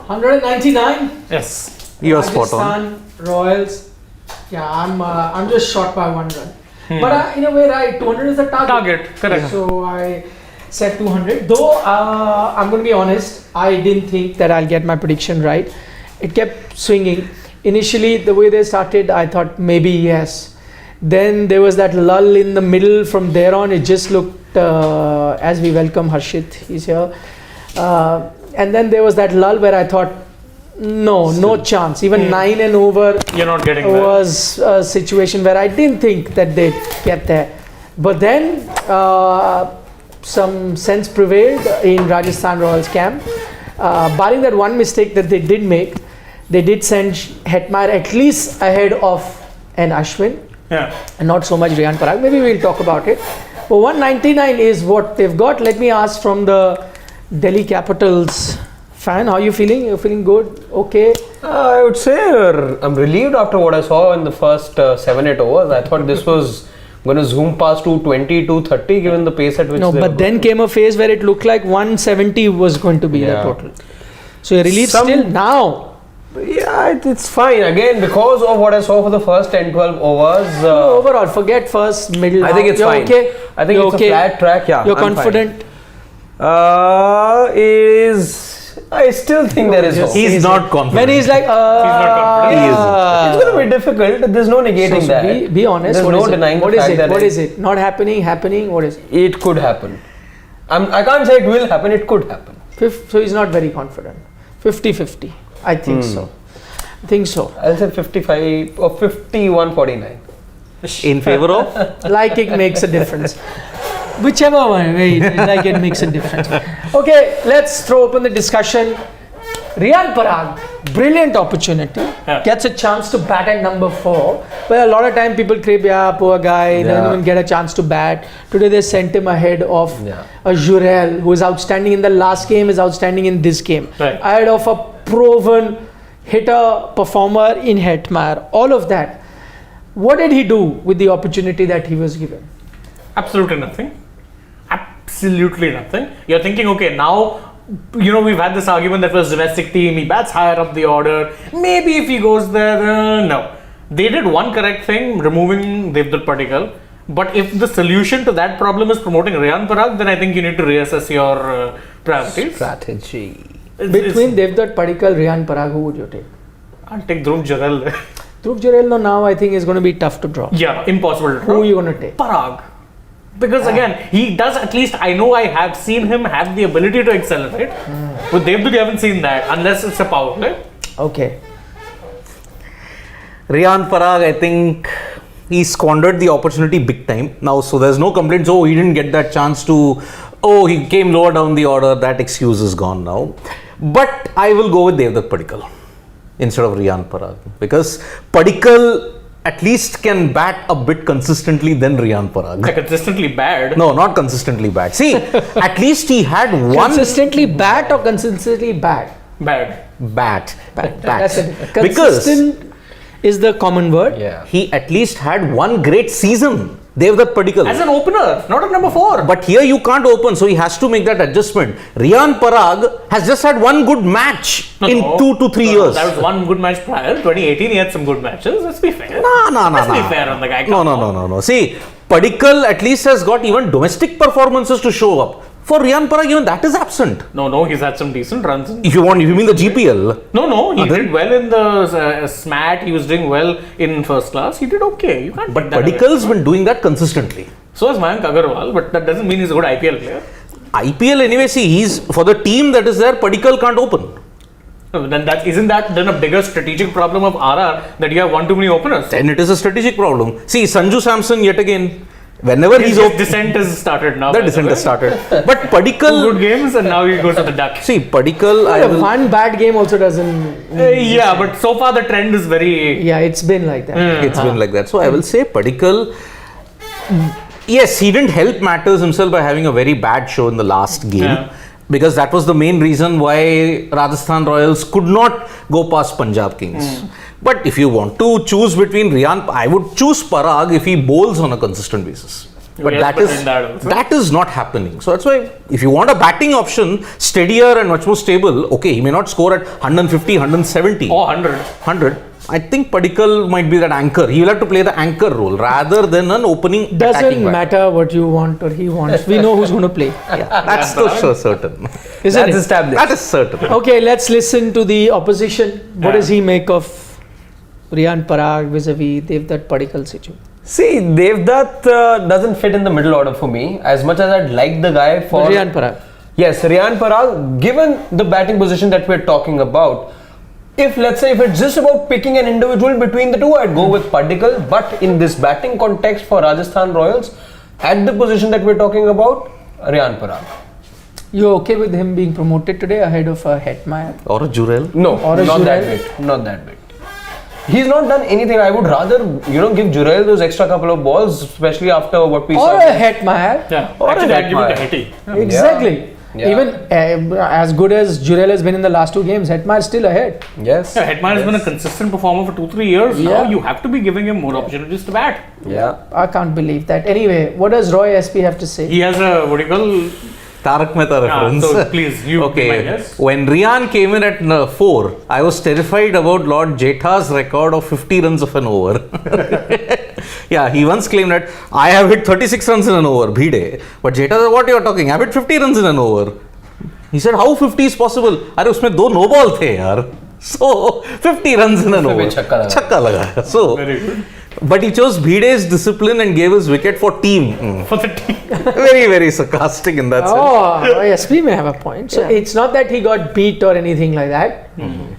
199. Yes. You are spot on. Rajasthan Royals. Yeah, I'm just short by 1 run. But in a way, right, 200 is the target. Correct. So I said 200. Though I'm going to be honest, I didn't think that I'll get my prediction right. It kept swinging. Initially, the way they started, I thought maybe yes. Then there was that lull in the middle. From there on, it just looked, as we welcome Harshit, he's here. And then there was that lull where I thought, no chance. Even 9 and over You're not getting was a situation where I didn't think that they'd get there. But then some sense prevailed in Rajasthan Royals camp. Barring that one mistake that they did make, they did send Hetmyer at least ahead of an Ashwin. Yeah. And not so much Riyan Parag. Maybe we'll talk about it. But 199 is what they've got. Let me ask from the Delhi Capitals fan, how are you feeling? You're feeling good? Okay? I would say I'm relieved after what I saw in the first 7-8 overs. I thought this was going to zoom past 220, 230 given the pace at which No, they but were then going. came a phase where it looked like 170 was going to be the total. So you're relieved still now? Yeah, it's fine. Again, because of what I saw for the first 10-12 overs. No, overall, forget first, middle. I think it's you're fine. Okay? I think You're it's okay? a flat track. Yeah, You're I'm confident? I still think there is hope. He's not confident. When he's like, He's not confident. It's going to be difficult. There's no negating so that. be honest. There's What no is it? denying What the is fact it? that What is it? Not happening? Happening? What is it? It could happen. I can't say it will happen. It could happen. So he's not very confident. 50-50. I think so. I think so. I'll say 55 or 51-49. In favor of? Like it makes a difference. Whichever way, like it makes a difference. Okay, let's throw open the discussion. Riyan Parag, brilliant opportunity, gets a chance to bat at number 4. But a lot of time people crib, poor guy, doesn't even get a chance to bat. Today they sent him ahead of a Jurel, who is outstanding in the last game, is outstanding in this game. Right. Ahead of a proven hitter, performer in Hetmyer, all of that. What did he do with the opportunity that he was given? Absolutely nothing. Absolutely nothing. You're thinking, okay, now, we've had this argument that was domestic team, he bats higher up the order. Maybe if he goes there, no. They did one correct thing, removing Devdutt Padikkal. But if the solution to that problem is promoting Riyan Parag, then I think you need to reassess your priorities. Strategy. Between Devdutt Padikkal, Riyan Parag, who would you take? I'll take Dhruv Jurel. Dhruv Jurel now I think is going to be tough to draw. Yeah, impossible to Who draw. are you going to take? Parag. Because again, he does at least, I know I have seen him have the ability to accelerate. With Devdutt, you haven't seen that unless it's a power play. Okay. Riyan Parag, I think he squandered the opportunity big time. Now, so there's no complaints, he didn't get that chance to, he came lower down the order. That excuse is gone now. But I will go with Devdutt Padikkal instead of Riyan Parag. Because Padikkal at least can bat a bit consistently than Riyan Parag. Consistently bad. No, not consistently bad. See, at least he had one... Consistently bat or consistently bad? Bad. Bat. That's it. Because Consistent is the common word. Yeah. he at least had one great season. Devdutt Padikkal. As an opener, not at number 4. But here you can't open, so he has to make that adjustment. Riyan Parag has just had one good match in 2 to 3 years. That was one good match prior. 2018, he had some good matches. Let's be fair. Let's be fair on the guy. No. See, Padikkal at least has got even domestic performances to show up. For Riyan Parag, even that is absent. No, he's had some decent runs. If you mean the GPL? No, he did well in the SMAT. He was doing well in first class. He did okay. You can't. But Padikkal's been doing that consistently. So has Mayank Agarwal, but that doesn't mean he's a good IPL player. IPL anyway, see, he's for the team that is there, Padikkal can't open. No, then isn't that a bigger strategic problem of RR that you have one too many openers? Then it is a strategic problem. See, Sanju Samson yet again, whenever His he's open, descent has started now. the descent has started. But Padikkal, 2 good games and now he goes to the duck. see, Padikkal, One bad game also doesn't. Yeah, but so far the trend is very. Yeah, it's been like that. it's been like that. So I will say Padikkal. Yes, he didn't help matters himself by having a very bad show in the last game. Because that was the main reason why Rajasthan Royals could not go past Punjab Kings. But if you want to choose between Riyan, I would choose Parag if he bowls on a consistent basis. But Yes, that but is in that also. that is not happening. So that's why if you want a batting option, steadier and much more stable, okay, he may not score at 150, 170, Oh, 100. 100. I think Padikkal might be that anchor. He will have to play the anchor role rather than an opening Doesn't attacking batter. matter what you want or he wants. We know who's going to play. That's for certain. Isn't That's it? established. That is certain. Okay, let's listen to the opposition. What does he make of Riyan Parag vis-a-vis Devdutt Padikkal situation? See, Devdutt doesn't fit in the middle order for me. As much as I'd like the guy for Riyan Parag. Yes, Riyan Parag, given the batting position that we're talking about, if let's say if it's just about picking an individual between the two, I'd go with Padikkal. But in this batting context for Rajasthan Royals, at the position that we're talking about, Riyan Parag. You okay with him being promoted today ahead of Hetmeyer? Or a Jurel. No, Or a not that Jurel? bit. Not that bit. He's not done anything. I would rather, give Jurel those extra couple of balls, especially after what we Or saw. a Hetmeyer? Yeah. Or Actually, a I'd give it to Hetmeyer. Hetty. Exactly. Yeah. Even as good as Jurel has been in the last 2 games, Hetmeyer is still ahead. Yes. Yeah, Hetman has been a consistent performer for 2-3 years. Yeah. Now you have to be giving him more opportunities to bat. Yeah. I can't believe that. Anyway, what does Roy SP have to say? He has a, what do you call, Tarak Mehta reference. so please, you be my Okay. guess. When Riyan came in at 4, I was terrified about Lord Jetha's record of 50 runs of an over. Yeah, he once claimed that I have hit 36 runs in an over, Bhide. But Jetha said, what you are talking? I've hit 50 runs in an over. He said, how 50 is possible? अरे उसमें 2 no ball थे यार. So 50 runs in an उसमें भी over. छक्का लगा. छक्का लगा. So, Very good. but he chose Bhide's discipline and gave his wicket for team. For the team. Very, very sarcastic in that sense. Oh, SP may have a point. So it's not that he got beat or anything like that.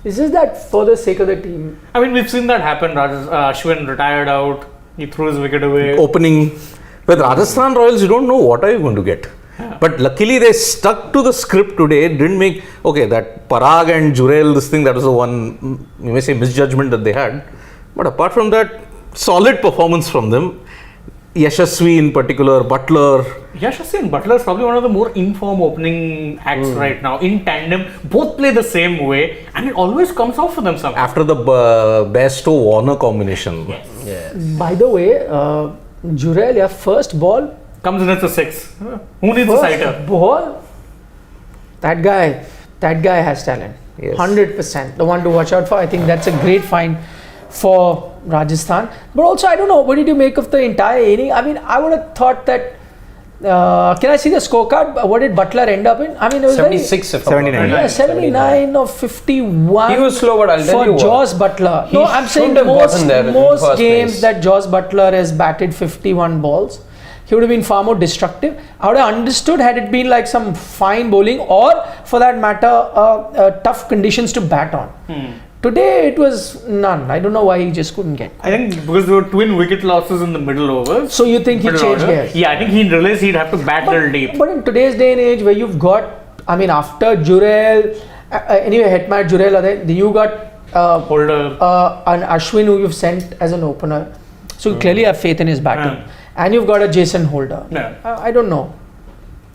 It's just that for the sake of the team. I mean, we've seen that happen. Ashwin retired out. He threw his wicket away. Opening with Rajasthan Royals, you don't know what are you going to get. But luckily they stuck to the script today. Didn't make that Parag and Jurel, this thing, that was the one, you may say, misjudgment that they had. But apart from that, solid performance from them. Yashasvi in particular, Buttler. Yashasvi and Buttler is probably one of the more in-form opening acts right now. In tandem, both play the same way, and it always comes out for them somehow. After the Bairstow Warner combination. By the way, Jurel, first ball. Comes in as a 6. Who needs a First sighter? ball. That guy has talent. Yes. 100%. The one to watch out for. I think that's a great find for Rajasthan. But also, I don't know, what did you make of the entire inning? I mean, I would have thought that. Can I see the scorecard? What did Buttler end up in? I mean, it was 76 if I'm not 79. wrong. Yeah, 79 or 51. He was slow, but I'll tell for you what. Jaws Buttler. He No, I'm saying shouldn't have gotten there in most first games place. that Jaws Buttler has batted 51 balls, he would have been far more destructive. I would have understood had it been like some fine bowling or, for that matter, tough conditions to bat on. Today it was none. I don't know why he just couldn't get. I think because there were twin wicket losses in the middle overs. So you think he Middle changed order. gears? Yeah, I think he realized he'd have to bat a little deep. But in today's day and age where you've got, I mean, after Jurel, anyway, Hetmeyer, Jurel, are there, you got Holder. an Ashwin who you've sent as an opener. So you clearly have faith in his batting. And you've got a Jason Holder. Yeah. I don't know.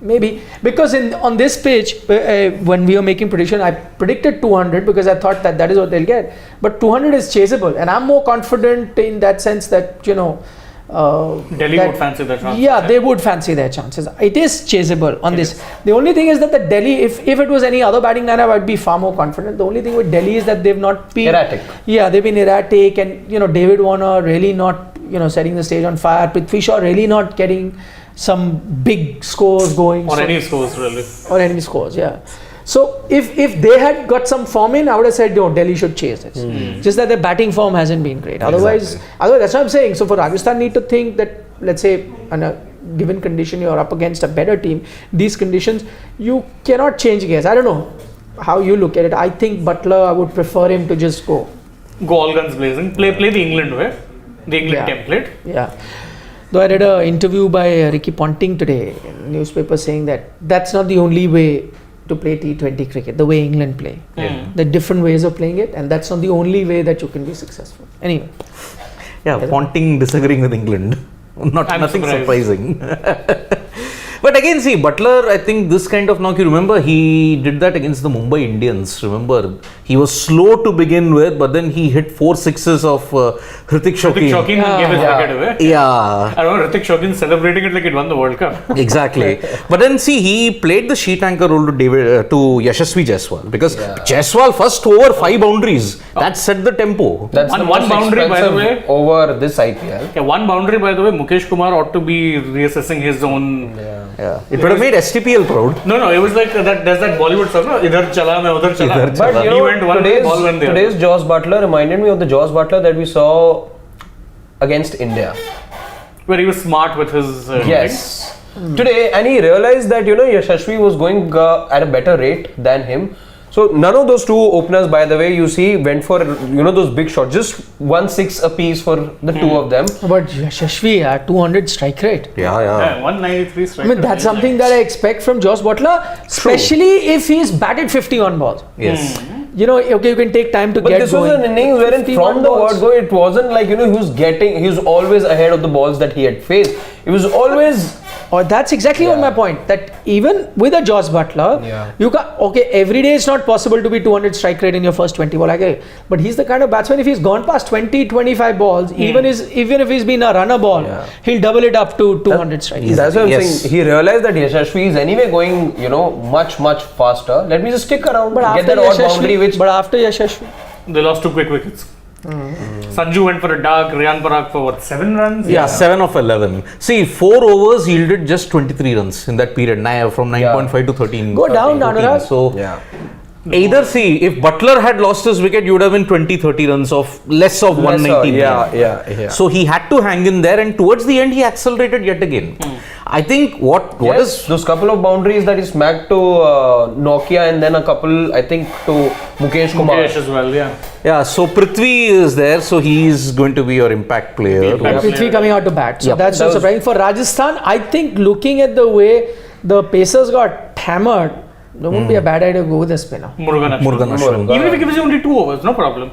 Maybe. Because on this page, when we were making prediction, I predicted 200 because I thought that is what they'll get. But 200 is chaseable. And I'm more confident in that sense that, Delhi would fancy their chances. Yeah, they would fancy their chances. It is chaseable on this. The only thing is that the Delhi, if it was any other batting lineup, I'd be far more confident. The only thing with Delhi is that they've not been Erratic. Yeah, they've been erratic, and David Warner really not setting the stage on fire. Prithvi Shaw really not getting some big scores going. Or any scores, really. Or any scores, yeah. So if they had got some form in, I would have said no, Delhi should chase this. Just that their batting form hasn't been great. Otherwise, that's what I'm saying. So for Rajasthan, need to think that, let's say, in a given condition, you're up against a better team. These conditions, you cannot change gears. I don't know how you look at it. I think Buttler, I would prefer him to just go. Go all guns blazing. Play the England way. The England template. Yeah. Though I read an interview by Ricky Ponting today in newspaper saying that that's not the only way to play T20 cricket, the way England play. The different ways of playing it, and that's not the only way that you can be successful. Anyway. Yeah, Ponting disagreeing with England. Nothing surprised. surprising. But again, see, Buttler, I think this kind of knock, you remember, he did that against the Mumbai Indians. Remember, he was slow to begin with, but then he hit 4 sixes of Hrithik Hrithik Shokeen. Shokeen gave his wicket away. Yeah, I remember Hrithik Shokeen celebrating it like it won the World Cup. exactly. But then see, he played the sheet anchor role to Yashasvi Jaiswal, because Jaiswal first over 5 boundaries. That set the tempo. That's One the most boundary, by the expensive way. over this IPL. Yeah, one boundary, by the way, Mukesh Kumar ought to be reassessing his own. Yeah, it would have made STPL proud. No, it was like that. There's that Bollywood song, no? Idhar chala, main udhar chala. Idhar But you He know, went one way, ball went the other. today's Jaws Buttler reminded me of the Jaws Buttler that we saw against India. Where he was smart with his. Yes. Today, and he realized that Yashasvi was going at a better rate than him. So none of those two openers, by the way, you see, went for those big shots. Just 1-6 apiece for the two of them. But Yashasvi had 200 strike rate. Yeah. 193 strike. I mean, that's something that I expect from Josh Buttler, especially if he's batted 51 balls. Yes. Okay, you can take time to But get this going. was an innings wherein 51 from the balls. word go, it wasn't like he was always ahead of the balls that he had faced. It was always. Or that's exactly on my point. That even with a Josh Buttler, you can every day it's not possible to be 200 strike rate in your first 20 ball. But he's the kind of batsman, if he's gone past 20-25 balls, even if he's been a runner ball, he'll double it up to 200 strike rate. That's what I'm saying. He realized that Yashasvi is anyway going, much faster. Let me just stick around, get that odd boundary. But after Yashasvi, They lost 2 quick wickets. Sanju went for a dark, Riyan Parag for what, 7 runs? Yeah, 7 of 11. See, 4 overs yielded just 23 runs in that period, from 9.5 to 13. Go down, 14. Anurag. So, either see, if Buttler had lost his wicket, you would have been 20-30 runs of less of 190. Yeah. So he had to hang in there, and towards the end he accelerated yet again. I think what is those couple of boundaries that he smacked to Nokia, and then a couple, I think, to Mukesh Kumar. Mukesh as well, yeah. Yeah, so Prithvi is there, so he is going to be your impact player. Prithvi coming out to bat. So that's not surprising. For Rajasthan, I think looking at the way the Pacers got hammered, there won't be a bad idea to go with a spinner. Murugan Ashwin. Even if he gives you only 2 overs, no problem.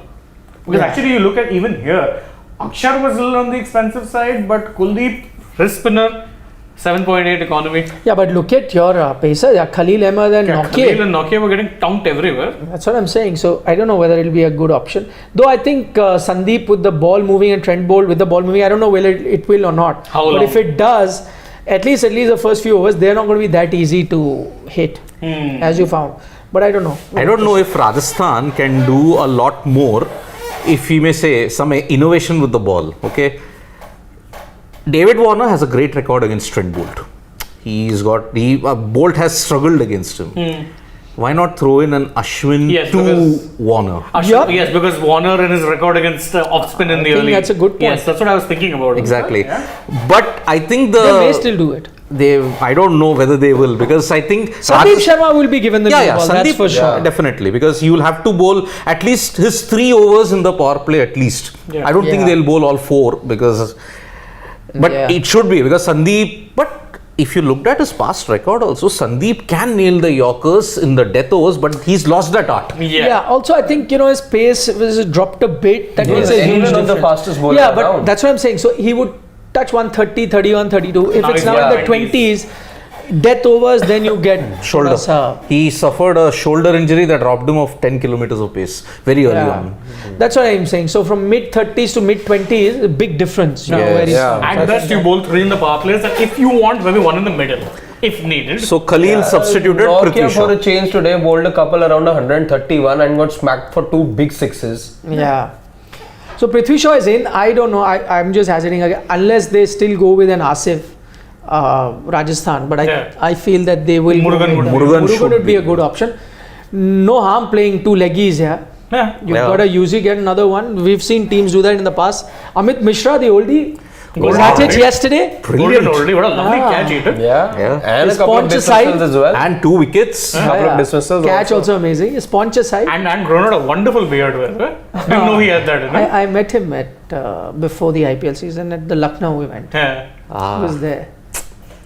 Because actually you look at even here, Akshar was a little on the expensive side, but Kuldeep, wrist spinner, 7.8 economy. Yeah, but look at your Pacers, Khalil Ahmed and Nokia. Khalil and Nokia were getting tonked everywhere. That's what I'm saying. So I don't know whether it'll be a good option. Though I think Sandeep with the ball moving and Trent Bolt with the ball moving, I don't know whether it will or not. How but long? if it does, at least the first few overs, they're not going to be that easy to hit, as you found. But I don't know. I don't know if Rajasthan can do a lot more, if we may say, some innovation with the ball. Okay. David Warner has a great record against Trent Bolt. Bolt has struggled against him. Why not throw in an Ashwin to Warner? Ashwin, yes, because Warner and his record against off spin in the early. That's a good point. Yes, that's what I was thinking about. Exactly. Yeah. But I think they may still do it. I don't know whether they will, because I think Sandeep Sharma will be given the new ball. Sandeep, that's for sure. Definitely, because you will have to bowl at least his 3 overs in the power play at least. Yeah. I don't think they'll bowl all 4 because. But it should be, because Sandeep. But if you looked at his past record also, Sandeep can nail the Yorkers in the death overs, but he's lost that art. Yeah. Also, I think his pace was dropped a bit. That makes a huge difference. The fastest bowler but around. that's what I'm saying. So he would touch 130, 31, 32. If it's now in the 20s, death overs, then you get shoulder. He suffered a shoulder injury that robbed him of 10 kilometers of pace very early on. That's what I'm saying. So from mid 30s to mid 20s, a big difference. At best, you bowl 3 in the power plays, and if you want, maybe 1 in the middle, if needed. So Khalil substituted Prithvi Shaw. For a change today, bowled a couple around 131 and got smacked for 2 big sixes. Yeah. So Prithvi Shaw is in. I don't know. I'm just hazarding again, unless they still go with an Asif. Rajasthan, but I feel that they will. Murugan would be a good option. No harm playing 2 leggies here. You've got to use it, get another one. We've seen teams do that in the past. Amit Mishra, the oldie, was at it yesterday. Golden oldie, what a lovely catch he took. And His a couple of paunch dismissals aside. as well. And 2 wickets. Couple of dismissals. Catch also amazing. His paunch aside. And grown out a wonderful beard with it. Didn't know he had that. I met him at before the IPL season at the Lucknow event. Yeah. He was there.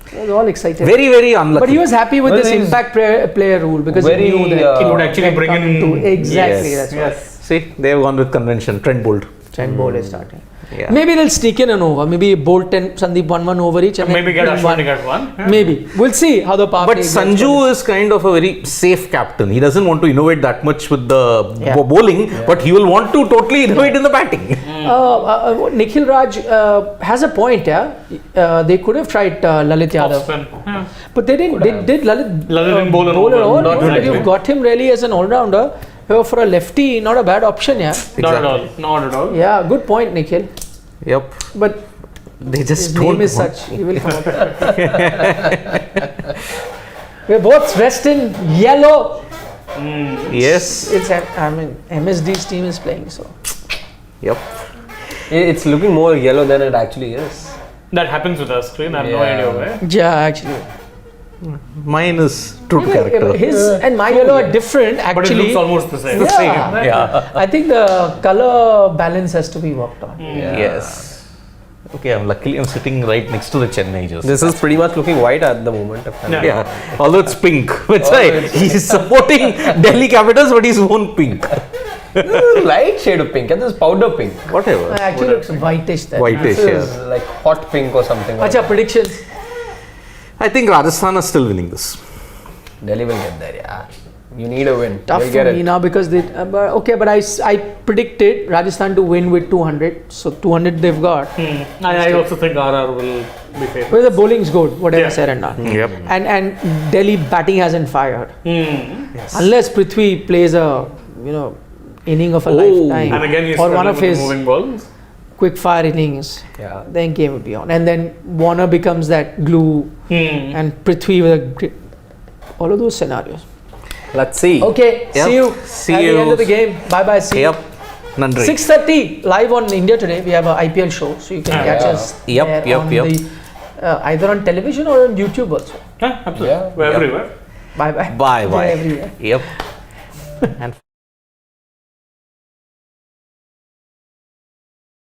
He was all excited. Very, very unlucky. But he was happy with this impact player rule, because he knew that he would actually bring in. exactly. Yes. That's right. See, they've gone with convention. Trent Bolt. Trent Bolt is starting. Yeah. Maybe they'll sneak in an over. Maybe Bolt and Sandeep 1 over each. And Maybe then get win Ashwin to get one. Yeah. Maybe. We'll see how the power But play gets Sanju is kind of a very safe captain. He doesn't want to innovate that much with the Yeah. bowling, but he will want to totally innovate in the batting. Nikhil Raj has a point, yeah. They could have tried Lalit Yadav. Off-spin. Yeah. But they didn't. Did Lalit didn't bowl an at over. all? Not But exactly. you've got him really as an all-rounder. For a lefty, not a bad option, yeah. Not at all. Not at all. Yeah, good point, Nikhil. Yep. But They just his don't name is want- such. He will come up. We're both dressed in yellow. Yes. It's I mean MSD's team is playing, so Yep. It's looking more yellow than it actually is. That happens with our screen. I have no Yeah. idea why. yeah, actually. Mine is true to character. His and my yellow are different But it actually. looks almost the same. Yeah. Yeah. I think the color balance has to be worked on. Yes. Okay, luckily I'm sitting right next to the Chennai just. This is pretty much looking white at the moment. Yeah. Yeah, although it's pink. That's why he's supporting Delhi Capitals, but he's own pink. This is a light shade of pink and this is powder pink. Whatever. It actually looks whitish there. Whitish, This is yeah. like hot pink or something. What's your predictions? I think Rajasthan are still winning this. Delhi will get there, yeah. You need a win. Tough They'll for get me it. now because they. But I predicted Rajasthan to win with 200. So 200 they've got. I also think RR will be favored. Well, the bowling's good, whatever Yeah. said and done. Yep. And Delhi batting hasn't fired. Unless Prithvi plays a inning of a lifetime And again, he's or one struggling of with his the moving balls. quick fire innings, Yeah. then game will be on. And then Warner becomes that glue and Prithvi with a great, all of those scenarios. Let's see. Okay, Yep. see you See at you. the end of the game. Bye bye. See Yep. you. Nandri. 6:30 live on India Today. We have a IPL show, so you can catch yeah. us Yep, there yep, on yep. the either on television or on YouTube also. Yeah, absolutely. Yeah. We're Yep. everywhere. Bye bye. Bye bye. Everywhere. Yep. And